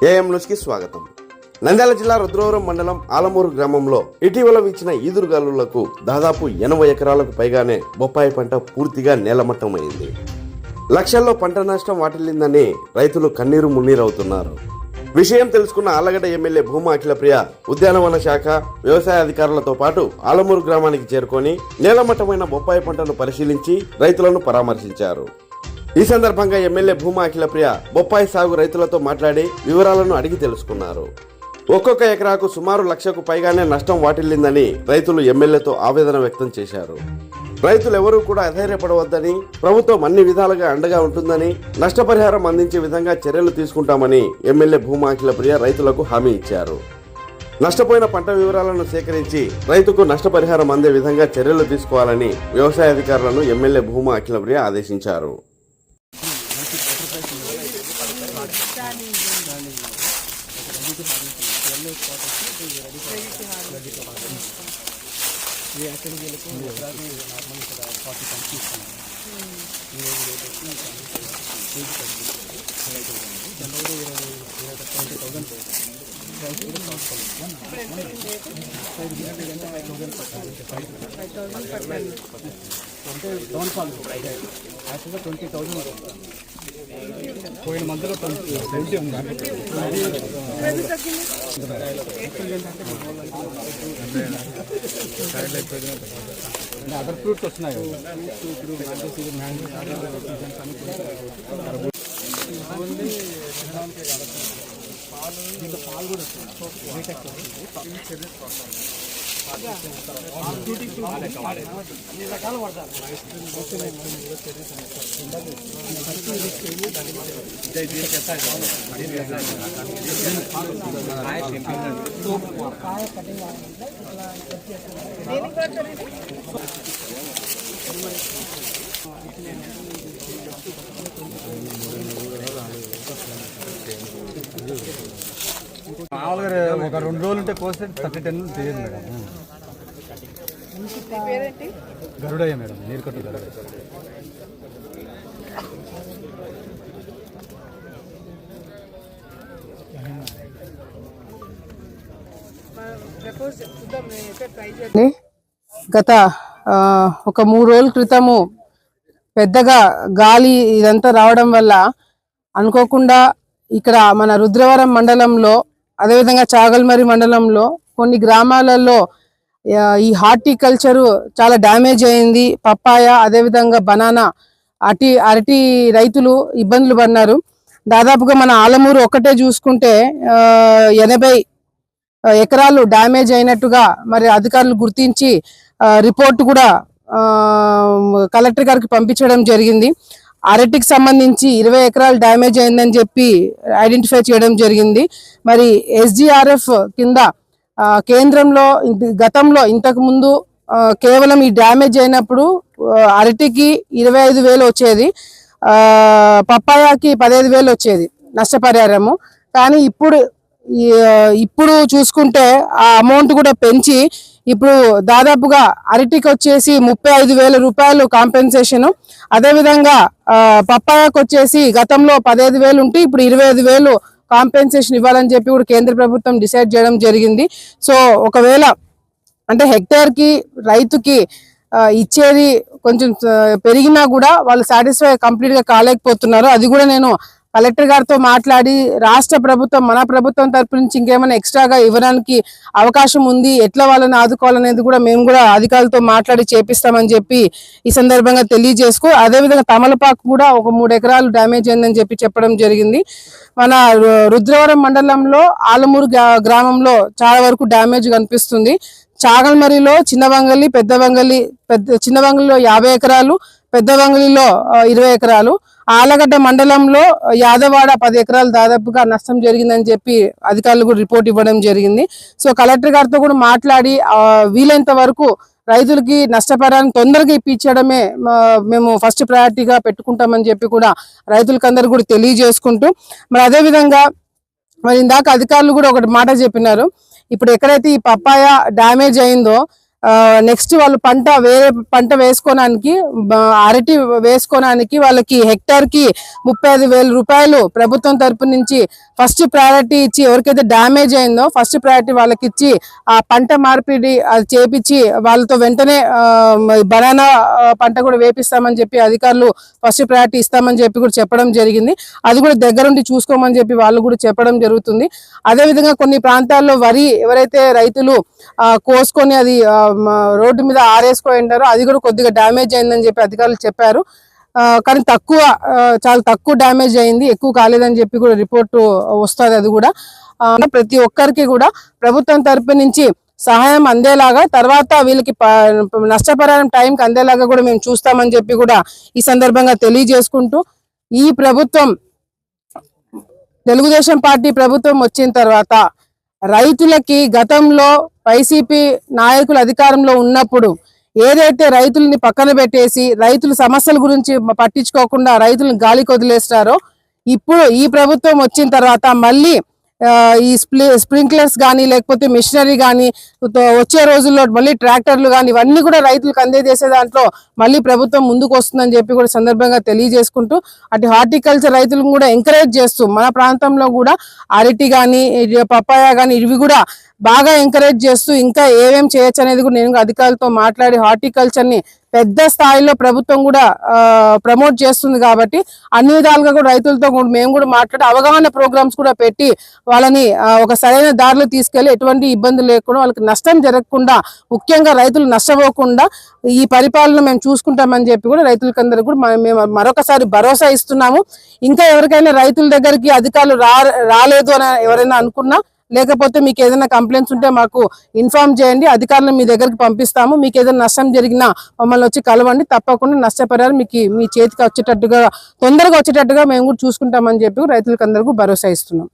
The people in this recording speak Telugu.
ఏఎం న్యూస్ కి స్వాగతం. నంద్యాల జిల్లా రుద్రవరం మండలం ఆలమూరు గ్రామంలో ఇటీవల వీచిన ఈదురుగాలులకు దాదాపు 80 ఎకరాలకు పైగానే బొప్పాయి పంట పూర్తిగా నేలమట్టమైంది. లక్షల్లో పంట నష్టం వాటిల్లిందని రైతులు కన్నీరు మున్నీరవుతున్నారు. విషయం తెలుసుకున్న ఆళ్లగడ్డ ఎమ్మెల్యే భూమా అఖిలప్రియ ఉద్యానవన శాఖ వ్యవసాయ అధికారులతో పాటు ఆలమూరు గ్రామానికి చేరుకొని నేలమట్టమైన బొప్పాయి పంటను పరిశీలించి రైతులను పరామర్శించారు. ఈ సందర్భంగా ఎమ్మెల్యే భూమా అఖిలప్రియ బొప్పాయి సాగు రైతులతో మాట్లాడి వివరాలను అడిగి తెలుసుకున్నారు. ఒక్కొక్క ఎకరాకు సుమారు 1,00,000కు పైగానే నష్టం వాటిల్లిందని రైతులు ఎమ్మెల్యేతో ఆవేదన వ్యక్తం చేశారు. రైతులెవరూ కూడా అధైర్యపడవద్దని, ప్రభుత్వం అన్ని విధాలుగా అండగా ఉంటుందని, నష్టపరిహారం అందించే విధంగా చర్యలు తీసుకుంటామని ఎమ్మెల్యే భూమా అఖిలప్రియ రైతులకు హామీ ఇచ్చారు. నష్టపోయిన పంట వివరాలను సేకరించి రైతుకు నష్టపరిహారం అందే విధంగా చర్యలు తీసుకోవాలని వ్యవసాయ అధికారులను ఎమ్మెల్యే భూమా అఖిలప్రియ ఆదేశించారు. పోయిన మంత్లో 20 ఉంది. అదర్ ఫ్రూట్స్ వస్తున్నాయి. పాలు కూడా మామూలుగా ఒక 2 రోజులు ఉంటే కోస్తే 30 టన్నులు తీయదు మేడం. గరుడయ్య మేడం, నీరుకట్టు గరుడయ్య. గత ఒక 3 రోజుల క్రితము పెద్దగా గాలి ఇదంతా రావడం వల్ల అనుకోకుండా ఇక్కడ మన రుద్రవరం మండలంలో, అదేవిధంగా చాగల్మరి మండలంలో కొన్ని గ్రామాలలో ఈ హార్టికల్చరు చాలా డ్యామేజ్ అయింది. పప్పాయ, అదేవిధంగా బనానా, అరటి రైతులు ఇబ్బందులు పడినారు. దాదాపుగా మన ఆలమూరు ఒక్కటే చూసుకుంటే 80 ఎకరాలు డ్యామేజ్ అయినట్టుగా మరి అధికారులు గుర్తించి రిపోర్ట్ కూడా కలెక్టర్ గారికి పంపించడం జరిగింది. అరటికి సంబంధించి 20 ఎకరాలు డ్యామేజ్ అయిందని చెప్పి ఐడెంటిఫై చేయడం జరిగింది. మరి SGRF కింద కేంద్రంలో గతంలో ఇంతకు ముందు కేవలం ఈ డ్యామేజ్ అయినప్పుడు అరటికి 25,000 వచ్చేది, పప్పాయాకి 15,000 వచ్చేది నష్టపరిహారము. కానీ ఇప్పుడు చూసుకుంటే ఆ అమౌంట్ కూడా పెంచి ఇప్పుడు దాదాపుగా అరటికి వచ్చేసి 35,000 రూపాయలు కాంపెన్సేషన్, అదేవిధంగా పప్పాయాకు వచ్చేసి గతంలో 15,000 ఉంటే ఇప్పుడు 25,000 కాంపెన్సేషన్ ఇవ్వాలని చెప్పి కూడా కేంద్ర ప్రభుత్వం డిసైడ్ చేయడం జరిగింది. సో ఒకవేళ అంటే హెక్టేర్కి రైతుకి ఇచ్చేది కొంచెం పెరిగినా కూడా వాళ్ళు సాటిస్ఫై కంప్లీట్గా కాలేకపోతున్నారు. అది కూడా నేను కలెక్టర్ గారితో మాట్లాడి రాష్ట్ర ప్రభుత్వం, మన ప్రభుత్వం తరపు నుంచి ఇంకేమైనా ఎక్స్ట్రాగా ఇవ్వడానికి అవకాశం ఉంది, ఎట్లా వాళ్ళని ఆదుకోవాలనేది కూడా మేము కూడా అధికారులతో మాట్లాడి చేపిస్తామని చెప్పి ఈ సందర్భంగా తెలియజేసుకో. అదేవిధంగా తమలపాకు కూడా ఒక 3 ఎకరాలు డ్యామేజ్ అయిందని చెప్పి చెప్పడం జరిగింది. మన రుద్రవరం మండలంలో ఆలమూరు గ్రామంలో చాలా వరకు డ్యామేజ్ కనిపిస్తుంది. చాగల్మరిలో చిన్నవంగలి, చిన్నవంగలిలో 50 ఎకరాలు, పెద్దవంగలిలో 20 ఎకరాలు, ఆలగడ్డ మండలంలో యాదవాడ 10 ఎకరాలు దాదాపుగా నష్టం జరిగిందని చెప్పి అధికారులు కూడా రిపోర్ట్ ఇవ్వడం జరిగింది. సో కలెక్టర్ గారితో కూడా మాట్లాడి వీలైనంత వరకు రైతులకి నష్టపరిహారం తొందరగా ఇప్పించడమే మేము ఫస్ట్ ప్రయారిటీగా పెట్టుకుంటామని చెప్పి కూడా రైతులకందరూ కూడా తెలియజేసుకుంటూ, మరి అదేవిధంగా మరి ఇందాక అధికారులు కూడా ఒకటి మాట చెప్పినారు. ఇప్పుడు ఎక్కడైతే ఈ పప్పాయ డ్యామేజ్ అయిందో నెక్స్ట్ వాళ్ళు వేరే పంట వేసుకోవడానికి అరటి వేసుకోవడానికి వాళ్ళకి హెక్టార్ కి 35,000 రూపాయలు ప్రభుత్వం తరపు నుంచి ఫస్ట్ ప్రయారిటీ ఇచ్చి, ఎవరికైతే డ్యామేజ్ అయిందో ఫస్ట్ ప్రయారిటీ వాళ్ళకి ఇచ్చి ఆ పంట మార్పిడి అది చేపించి వాళ్ళతో వెంటనే బనానా పంట కూడా వేపిస్తామని చెప్పి అధికారులు ఫస్ట్ ప్రయారిటీ ఇస్తామని చెప్పి కూడా చెప్పడం జరిగింది. అది కూడా దగ్గరుండి చూసుకోమని చెప్పి వాళ్ళు కూడా చెప్పడం జరుగుతుంది. అదేవిధంగా కొన్ని ప్రాంతాల్లో వరి ఎవరైతే రైతులు కోసుకొని అది రోడ్డు మీద ఆరేసుకోంటారో అది కూడా కొద్దిగా డ్యామేజ్ అయిందని చెప్పి అధికారులు చెప్పారు. కానీ చాలా తక్కువ డ్యామేజ్ అయింది, ఎక్కువ కాలేదని చెప్పి కూడా రిపోర్టు వస్తుంది. అది కూడా ప్రతి ఒక్కరికి కూడా ప్రభుత్వం తరపు నుంచి సహాయం అందేలాగా, తర్వాత వీళ్ళకి నష్టపరిహారం టైంకి అందేలాగా కూడా మేము చూస్తామని చెప్పి కూడా ఈ సందర్భంగా తెలియజేసుకుంటూ, ఈ ప్రభుత్వం తెలుగుదేశం పార్టీ ప్రభుత్వం వచ్చిన తర్వాత రైతులకి గతంలో వైసీపీ నాయకులు అధికారంలో ఉన్నప్పుడు ఏదైతే రైతుల్ని పక్కన పెట్టేసి రైతుల సమస్యల గురించి పట్టించుకోకుండా రైతులను గాలికి వదిలేస్తారో, ఇప్పుడు ఈ ప్రభుత్వం వచ్చిన తర్వాత మళ్ళీ ఈ స్ప్రింక్లర్స్ కానీ లేకపోతే మిషనరీ కానీ వచ్చే రోజుల్లో మళ్ళీ ట్రాక్టర్లు కానీ ఇవన్నీ కూడా రైతులకు అందేసే దాంట్లో మళ్ళీ ప్రభుత్వం ముందుకు వస్తుందని చెప్పి కూడా సందర్భంగా తెలియజేసుకుంటూ, అటు హార్టికల్చర్ రైతులను కూడా ఎంకరేజ్ చేస్తూ మన ప్రాంతంలో కూడా అరటి కానీ పప్పాయ కానీ ఇవి కూడా బాగా ఎంకరేజ్ చేస్తూ ఇంకా ఏమేం చేయొచ్చు అనేది కూడా నేను అధికారులతో మాట్లాడి హార్టికల్చర్ ని పెద్ద స్థాయిలో ప్రభుత్వం కూడా ప్రమోట్ చేస్తుంది. కాబట్టి అన్ని విధాలుగా కూడా రైతులతో మేము కూడా మాట్లాడి అవగాహన ప్రోగ్రామ్స్ కూడా పెట్టి వాళ్ళని ఒక సరైన దారిలో తీసుకెళ్లి ఎటువంటి ఇబ్బందులు లేకుండా వాళ్ళకి నష్టం జరగకుండా, ముఖ్యంగా రైతులు నష్టపోకుండా ఈ పరిపాలన మేము చూసుకుంటామని చెప్పి కూడా రైతులకందరూ కూడా మేము మరొకసారి భరోసా ఇస్తున్నాము. ఇంకా ఎవరికైనా రైతుల దగ్గరికి అధికారులు రాలేదు అని ఎవరైనా అనుకున్నా, లేకపోతే మీకు ఏదైనా కంప్లైంట్స్ ఉంటే మాకు ఇన్ఫార్మ్ చేయండి, అధికారులను మీ దగ్గరికి పంపిస్తాము. మీకు ఏదైనా నష్టం జరిగినా మమ్మల్ని వచ్చి కలవండి, తప్పకుండా నష్టపరిహారం మీకు మీ చేతికి వచ్చేటట్టుగా తొందరగా వచ్చేటట్టుగా మేము కూడా చూసుకుంటామని చెప్పి రైతులకు అందరికీ భరోసా ఇస్తున్నాం.